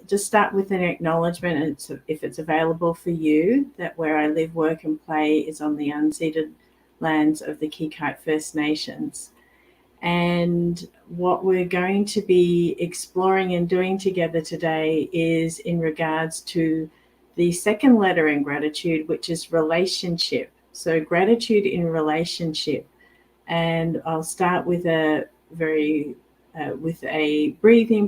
just start with an acknowledgement, if it's available for you, that where I live, work and play is on the unceded lands of the Kikite First Nations. And what we're going to be exploring and doing together today is in regards to the second letter in gratitude, which is relationship. So gratitude in relationship. And I'll start with a breathing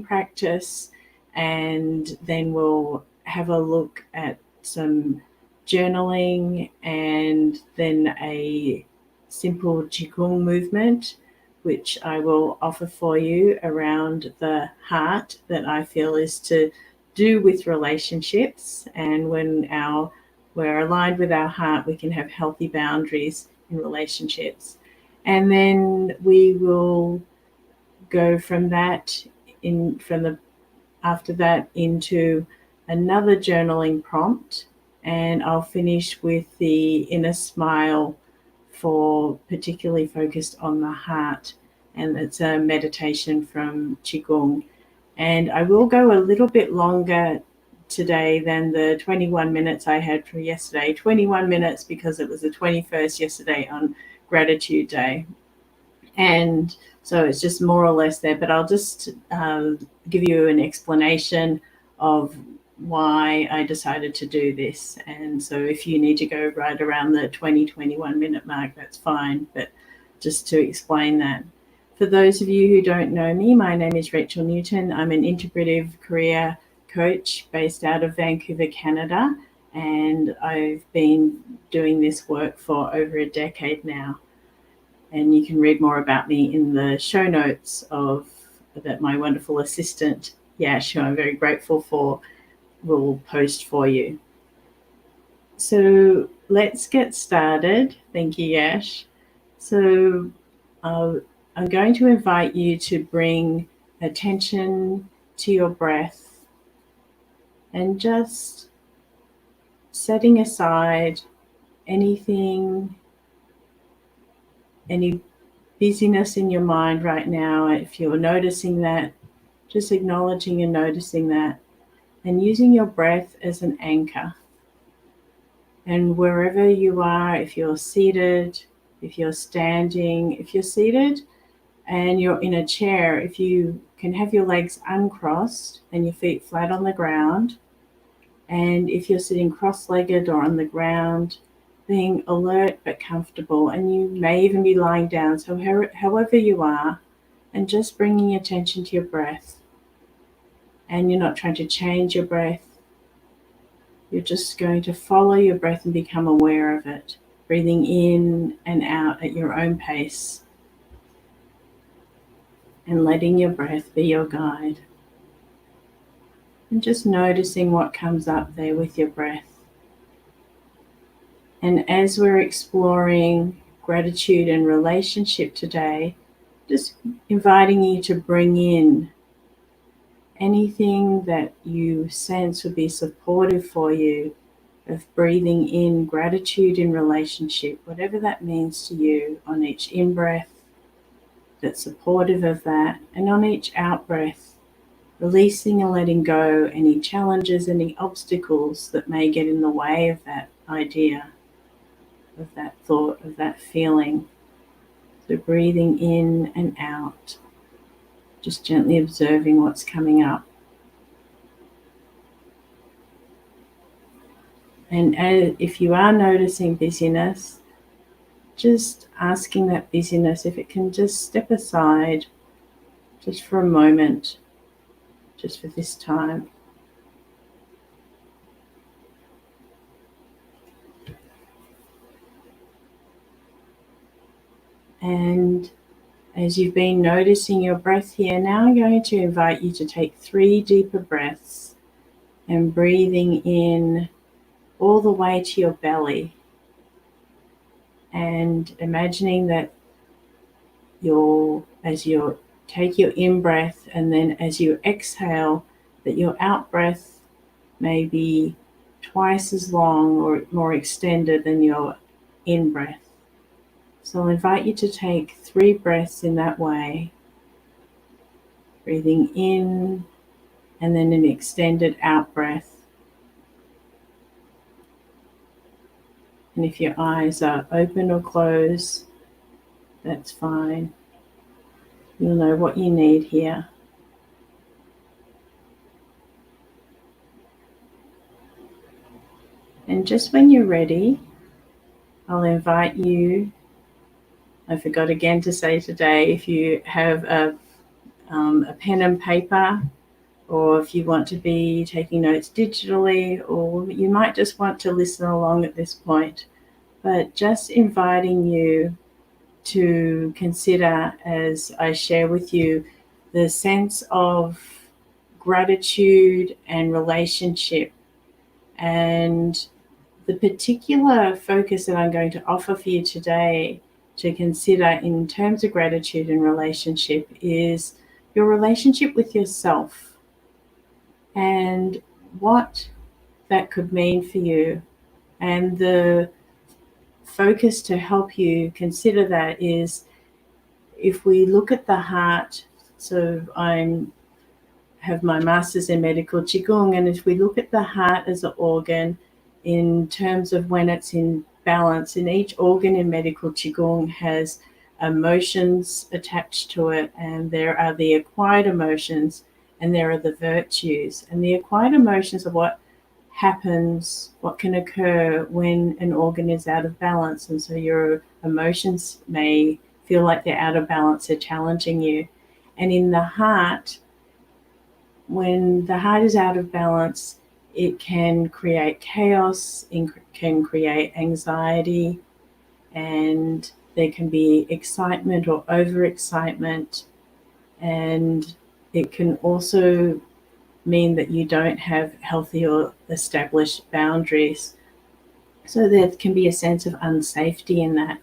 practice, and then we'll have a look at some journaling, and then a simple Qigong movement, which I will offer for you around the heart, that I feel is to do with relationships. And when we're aligned with our heart, we can have healthy boundaries in relationships. And then we will go from that after that into another journaling prompt, and I'll finish with the inner smile, for particularly focused on the heart, and it's a meditation from Qigong. And I will go a little bit longer today than the 21 minutes I had for yesterday. 21 minutes because it was the 21st yesterday on Gratitude Day. And so it's just more or less there, but I'll just give you an explanation of why I decided to do this. And so if you need to go right around the 21 minute mark, that's fine, but just to explain that. For those of you who don't know me, my name is Rachel Newton. I'm an integrative career coach based out of Vancouver, Canada, and I've been doing this work for over a decade now. And you can read more about me in the show notes that my wonderful assistant, Yash, who I'm very grateful for, will post for you. So let's get started. Thank you, Yash. So I'm going to invite you to bring attention to your breath, and just setting aside any busyness in your mind right now. If you're noticing that, just acknowledging and noticing that, and using your breath as an anchor. And wherever you are, if you're seated, if you're standing, if you're seated and you're in a chair, if you can have your legs uncrossed and your feet flat on the ground, and if you're sitting cross-legged or on the ground, being alert but comfortable, and you may even be lying down, so however you are, and just bringing attention to your breath. And you're not trying to change your breath, you're just going to follow your breath and become aware of it, breathing in and out at your own pace, and letting your breath be your guide. And just noticing what comes up there with your breath. And as we're exploring gratitude and relationship today, just inviting you to bring in anything that you sense would be supportive for you of breathing in gratitude in relationship, whatever that means to you, on each in-breath that's supportive of that, and on each out-breath, releasing and letting go any challenges, any obstacles that may get in the way of that idea, of that thought, of that feeling. So breathing in and out, just gently observing what's coming up. And if you are noticing busyness, just asking that busyness if it can just step aside just for a moment, just for this time. And as you've been noticing your breath here, now I'm going to invite you to take 3 deeper breaths and breathing in all the way to your belly, and imagining that as you take your in-breath, and then as you exhale, that your out-breath may be twice as long or more extended than your in-breath. So I'll invite you to take 3 breaths in that way, breathing in and then an extended out breath. And if your eyes are open or closed, that's fine. You'll know what you need here. And just when you're ready, I'll invite you, I forgot again to say today, if you have a pen and paper, or if you want to be taking notes digitally, or you might just want to listen along at this point, but just inviting you to consider, as I share with you, the sense of gratitude and relationship, and the particular focus that I'm going to offer for you today to consider in terms of gratitude and relationship is your relationship with yourself and what that could mean for you. And the focus to help you consider that is, if we look at the heart, so I have my master's in medical Qigong, and if we look at the heart as an organ in terms of when it's in balance, and each organ in medical Qigong has emotions attached to it, and there are the acquired emotions and there are the virtues. And the acquired emotions are what happens, what can occur when an organ is out of balance. And so your emotions may feel like they're out of balance, they're challenging you. And in the heart, when the heart is out of balance, it can create chaos, it can create anxiety, and there can be excitement or overexcitement. And it can also mean that you don't have healthy or established boundaries. So there can be a sense of unsafety in that.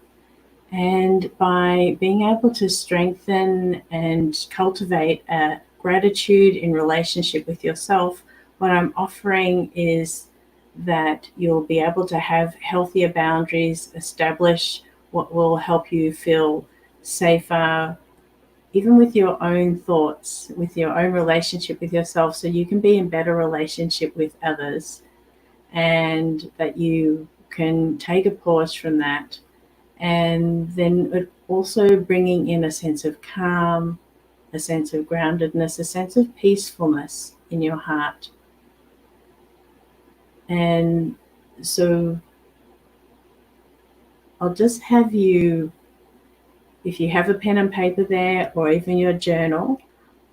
And by being able to strengthen and cultivate a gratitude in relationship with yourself, what I'm offering is that you'll be able to have healthier boundaries, establish what will help you feel safer, even with your own thoughts, with your own relationship with yourself, so you can be in better relationship with others, and that you can take a pause from that. And then also bringing in a sense of calm, a sense of groundedness, a sense of peacefulness in your heart. And so I'll just have you, if you have a pen and paper there, or even your journal,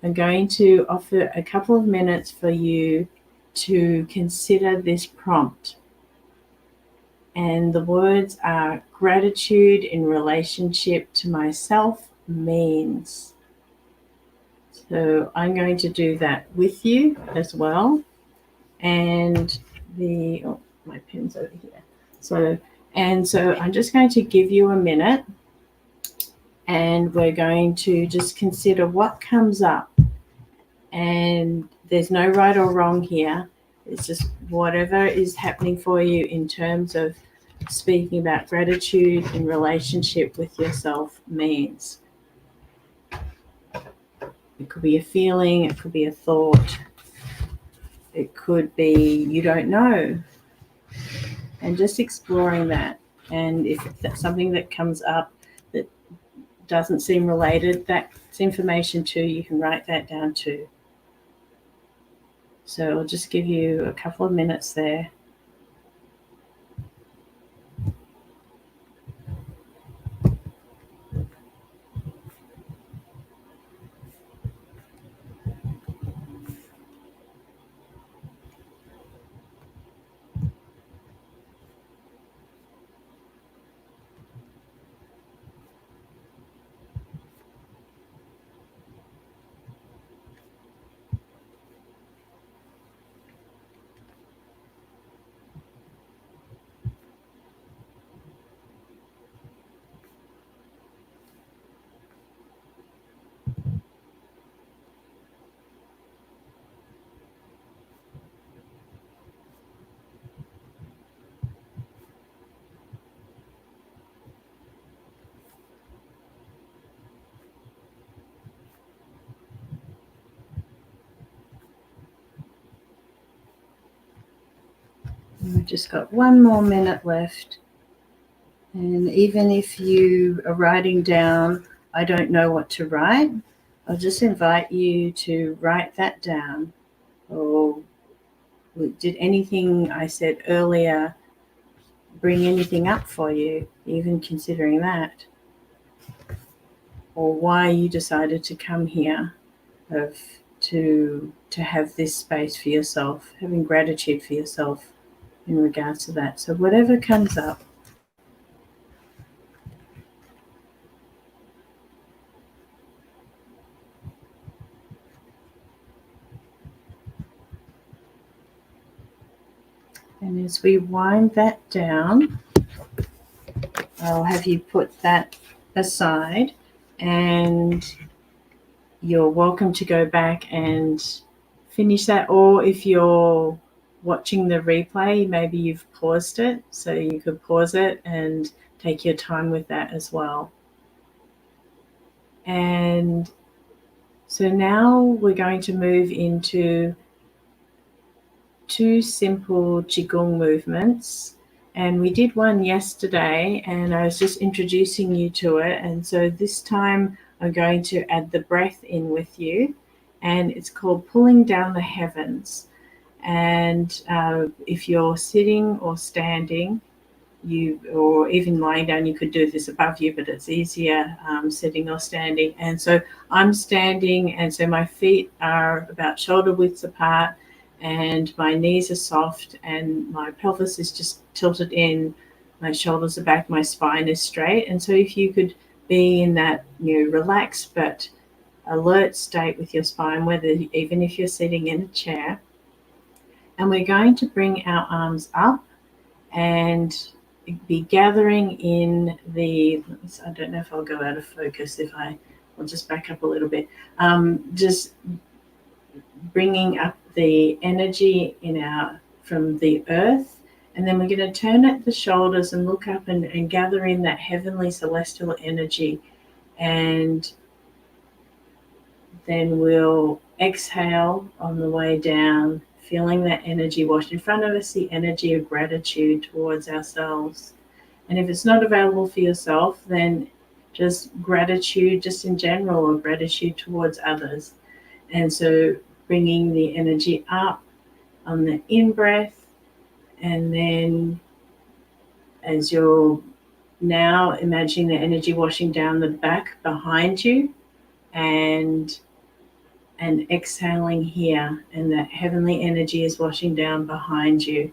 I'm going to offer a couple of minutes for you to consider this prompt. And the words are: gratitude in relationship to myself means. So I'm going to do that with you as well. And my pen's over here. So I'm just going to give you a minute, and we're going to just consider what comes up. And there's no right or wrong here. It's just whatever is happening for you in terms of speaking about gratitude in relationship with yourself means. It could be a feeling, it could be a thought, it could be you don't know. And just exploring that. And if that's something that comes up that doesn't seem related, that's information too, you can write that down too. So I'll just give you a couple of minutes there. We've just got 1 more minute left. And even if you are writing down, I don't know what to write, I'll just invite you to write that down. Or did anything I said earlier bring anything up for you, even considering that? Or why you decided to come here, to have this space for yourself, having gratitude for yourself in regards to that. So whatever comes up. And as we wind that down, I'll have you put that aside, and you're welcome to go back and finish that. Or if you're watching the replay, maybe you've paused it, so you could pause it and take your time with that as well. And so now we're going to move into 2 simple Qigong movements. And we did one yesterday, and I was just introducing you to it. And so this time I'm going to add the breath in with you, and it's called Pulling Down the Heavens. And if you're sitting or standing, or even lying down, you could do this above you, but it's easier sitting or standing. And so I'm standing, and so my feet are about shoulder widths apart, and my knees are soft, and my pelvis is just tilted in, my shoulders are back, my spine is straight. And so if you could be in that relaxed but alert state with your spine, even if you're sitting in a chair. And we're going to bring our arms up and be gathering in I don't know if I'll go out of focus I'll just back up a little bit. Just bringing up the energy from the earth, and then we're going to turn at the shoulders and look up and gather in that heavenly celestial energy, and then we'll exhale on the way down, feeling that energy wash in front of us, the energy of gratitude towards ourselves. And if it's not available for yourself, then just gratitude just in general, or gratitude towards others. And so bringing the energy up on the in-breath, and then as you're now imagining the energy washing down the back behind you, and exhaling here, and that heavenly energy is washing down behind you.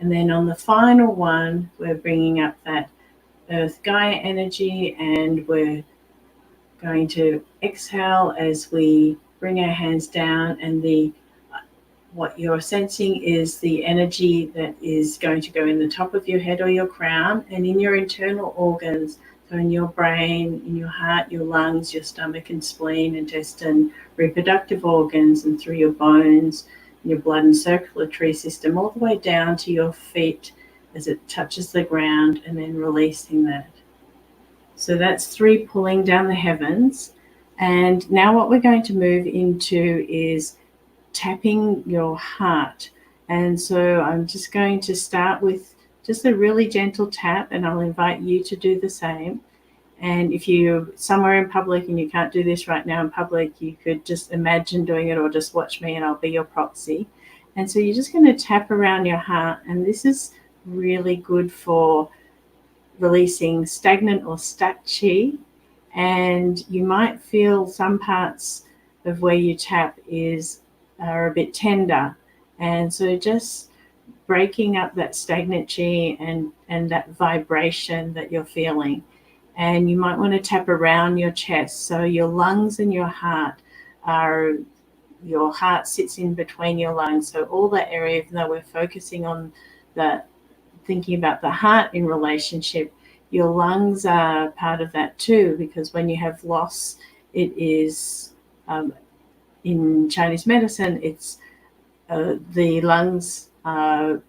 And then on the final one, we're bringing up that Earth Gaia energy, and we're going to exhale as we bring our hands down, and what you're sensing is the energy that is going to go in the top of your head or your crown, and in your internal organs. So in your brain, in your heart, your lungs, your stomach and spleen, intestine, reproductive organs, and through your bones, your blood and circulatory system, all the way down to your feet as it touches the ground, and then releasing that. So that's 3 pulling down the heavens. And now what we're going to move into is tapping your heart. And so I'm just going to start with just a really gentle tap, and I'll invite you to do the same. And if you're somewhere in public and you can't do this right now in public, you could just imagine doing it, or just watch me and I'll be your proxy. And so you're just going to tap around your heart, and this is really good for releasing stagnant or stuck chi. And you might feel some parts of where you tap are a bit tender, and so just breaking up that stagnant chi and that vibration that you're feeling. And you might want to tap around your chest, so your lungs and your heart sits in between your lungs. So all that area, even though we're focusing on thinking about the heart in relationship, your lungs are part of that too, because when you have loss, it is in Chinese medicine, it's the lungs are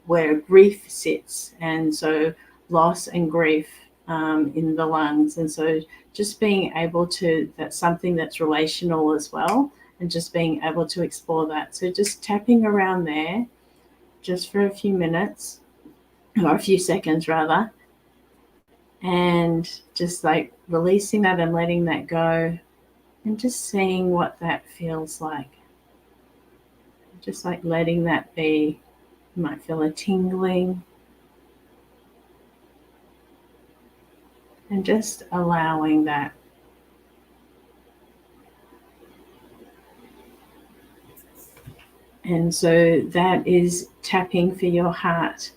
where grief sits, and so loss and grief in the lungs. And so just being able to, that's something that's relational as well, and just being able to explore that. So just tapping around there, just for a few minutes, or a few seconds rather, and just like releasing that and letting that go, and just seeing what that feels like. Just like letting that be. You might feel a tingling, and just allowing that. And so that is tapping for your heart,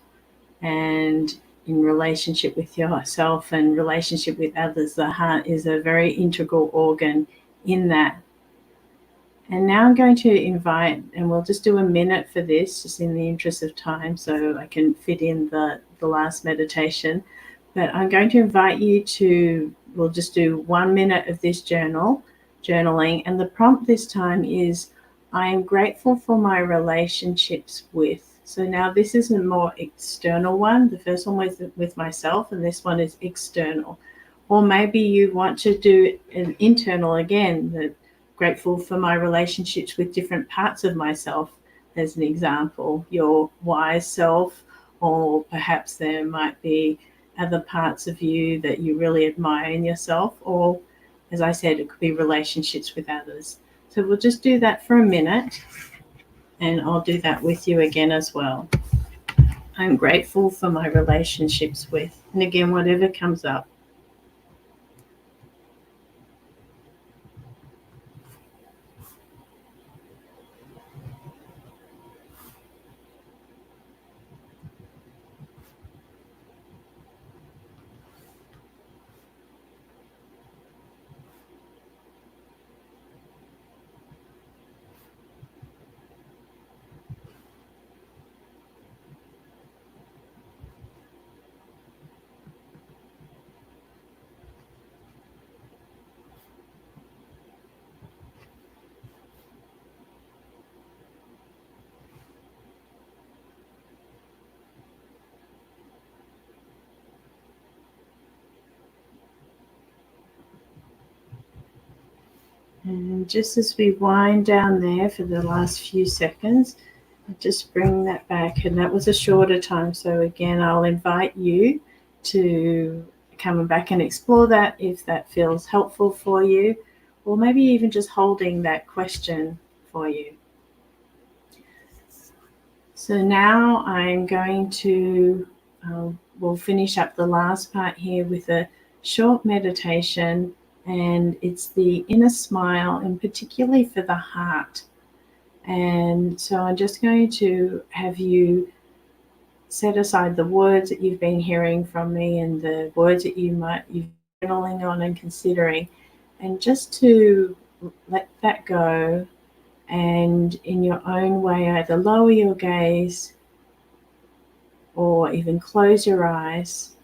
and in relationship with yourself and relationship with others, the heart is a very integral organ in that. And now I'm going to invite, and we'll just do a minute for this, just in the interest of time, so I can fit in the last meditation. But I'm going to invite you to, we'll just do 1 minute of this journaling. And the prompt this time is, I am grateful for my relationships with. So now this is a more external one. The first one was with myself, and this one is external. Or maybe you want to do an internal again, that grateful for my relationships with different parts of myself, as an example, your wise self, or perhaps there might be other parts of you that you really admire in yourself, or as I said, it could be relationships with others. So we'll just do that for a minute, and I'll do that with you again as well. I'm grateful for my relationships with, and again, whatever comes up. And just as we wind down there for the last few seconds, just bring that back. And that was a shorter time. So again, I'll invite you to come back and explore that if that feels helpful for you, or maybe even just holding that question for you. So now I'm going to, we'll finish up the last part here with a short meditation, and it's the inner smile, and particularly for the heart. And so I'm just going to have you set aside the words that you've been hearing from me and the words that you've been journaling on and considering, and just to let that go, and in your own way either lower your gaze or even close your eyes,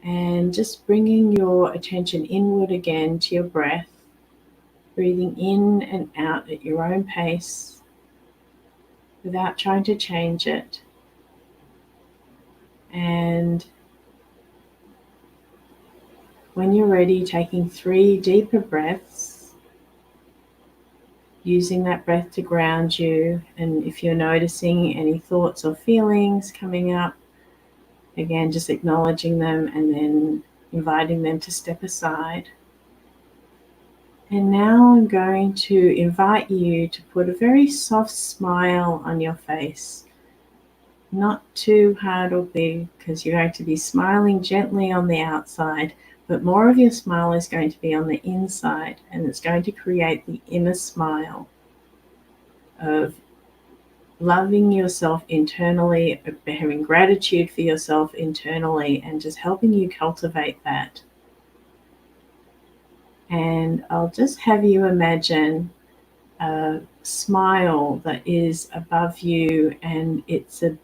and just bringing your attention inward again to your breath, breathing in and out at your own pace without trying to change it. And when you're ready, taking 3 deeper breaths, using that breath to ground you. And if you're noticing any thoughts or feelings coming up, again, just acknowledging them and then inviting them to step aside. And now I'm going to invite you to put a very soft smile on your face. Not too hard or big, because you're going to be smiling gently on the outside, but more of your smile is going to be on the inside, and it's going to create the inner smile of loving yourself internally, of having gratitude for yourself internally, and just helping you cultivate that. And I'll just have you imagine a smile that is above you, and it's a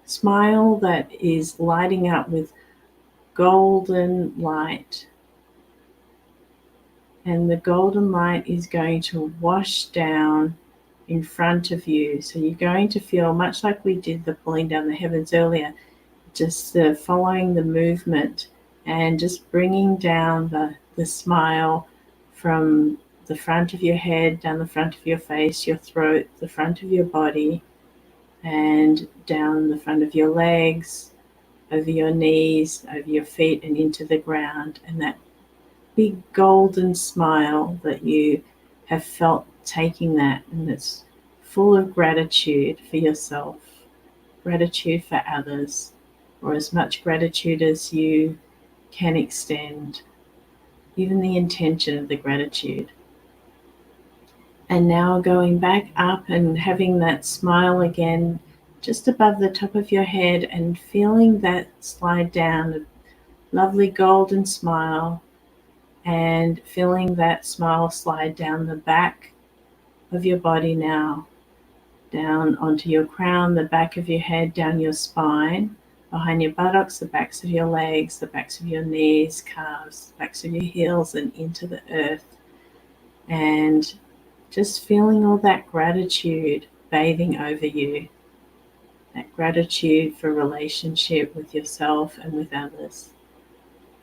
smile that is lighting up with golden light. And the golden light is going to wash down in front of you. So you're going to feel much like we did the pulling down the heavens earlier, just following the movement and just bringing down the smile from the front of your head, down the front of your face, your throat, the front of your body, and down the front of your legs, over your knees, over your feet, and into the ground. And that big golden smile that you have felt taking that, and it's full of gratitude for yourself, gratitude for others, or as much gratitude as you can extend, even the intention of the gratitude. And now going back up and having that smile again just above the top of your head and feeling that slide down, a lovely golden smile, and feeling that smile slide down the back of your body now, down onto your crown, the back of your head, down your spine, behind your buttocks, the backs of your legs, the backs of your knees, calves, backs of your heels, and into the earth. And just feeling all that gratitude bathing over you, that gratitude for relationship with yourself and with others.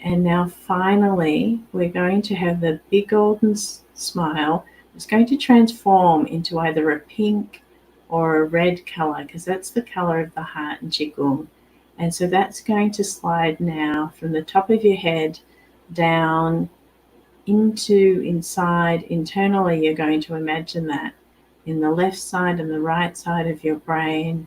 And now finally, we're going to have the big golden smile. It's going to transform into either a pink or a red color, because that's the color of the heart in Qigong. And so that's going to slide now from the top of your head down into inside. Internally, you're going to imagine that in the left side and the right side of your brain,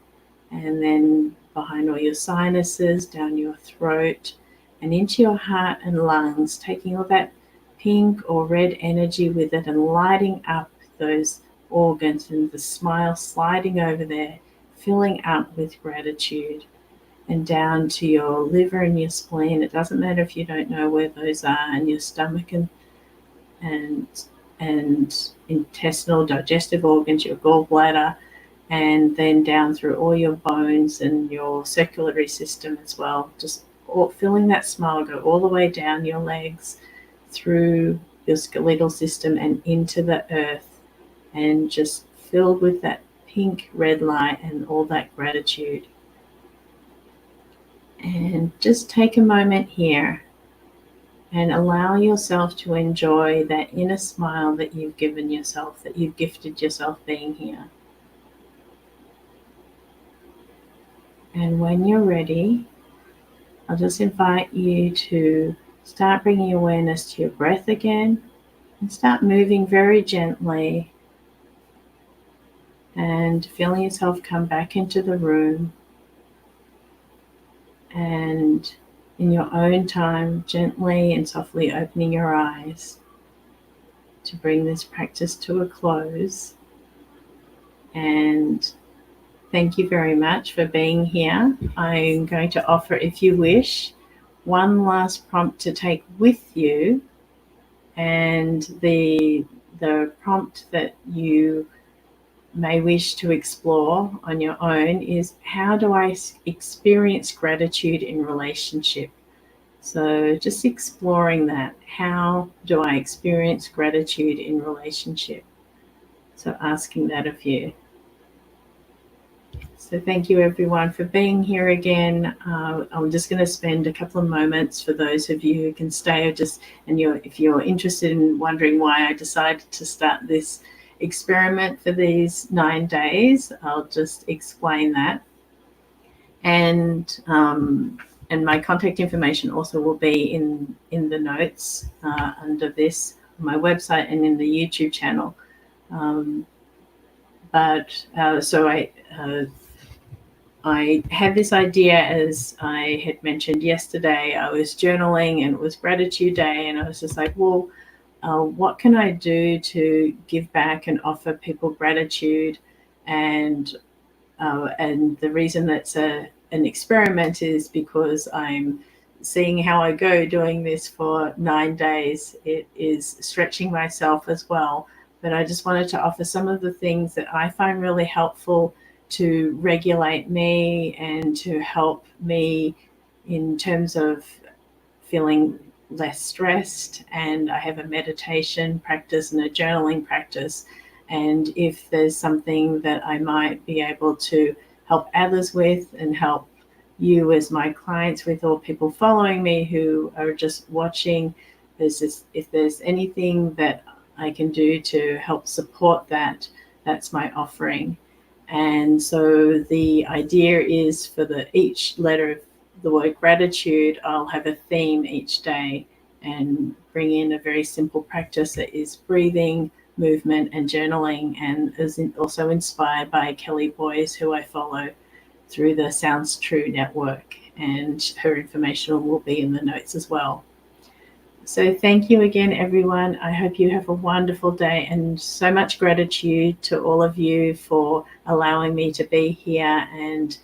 and then behind all your sinuses, down your throat, and into your heart and lungs, taking all that pink or red energy with it and lighting up those organs, and the smile sliding over there, filling up with gratitude, and down to your liver and your spleen. It doesn't matter if you don't know where those are, and your stomach and intestinal digestive organs, your gallbladder, and then down through all your bones and your circulatory system as well. Just feeling that smile go all the way down your legs, through your skeletal system and into the earth, and just filled with that pink red light and all that gratitude. And just take a moment here and allow yourself to enjoy that inner smile that you've given yourself, that you've gifted yourself being here. And when you're ready, I'll just invite you to start bringing awareness to your breath again, and start moving very gently and feeling yourself come back into the room, and in your own time, gently and softly opening your eyes to bring this practice to a close. And thank you very much for being here. I'm going to offer, if you wish, one last prompt to take with you. And the prompt that you may wish to explore on your own is, how do I experience gratitude in relationship? So just exploring that. How do I experience gratitude in relationship? So asking that of you. So thank you everyone for being here again. I'm just going to spend a couple of moments for those of you who can stay, or just, and if you're interested in wondering why I decided to start this experiment for these 9 days, I'll just explain that. And my contact information also will be in the notes under this, on my website and in the YouTube channel. I had this idea, as I had mentioned yesterday. I was journaling and it was gratitude day, and I was just like, well, what can I do to give back and offer people gratitude? And the reason that's an experiment is because I'm seeing how I go doing this for 9 days. It is stretching myself as well, but I just wanted to offer some of the things that I find really helpful to regulate me and to help me in terms of feeling less stressed. And I have a meditation practice and a journaling practice. And if there's something that I might be able to help others with, and help you as my clients with, or people following me who are just watching, if there's anything that I can do to help support that, that's my offering. And so the idea is for each letter of the word gratitude, I'll have a theme each day and bring in a very simple practice that is breathing, movement, and journaling, and is also inspired by Kelly Boyce, who I follow through the Sounds True network, and her information will be in the notes as well. So thank you again, everyone. I hope you have a wonderful day, and so much gratitude to all of you for allowing me to be here and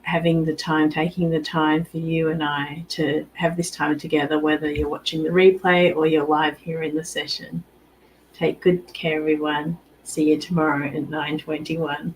having the time, taking the time for you and I to have this time together, whether you're watching the replay or you're live here in the session. Take good care, everyone. See you tomorrow at 9:21.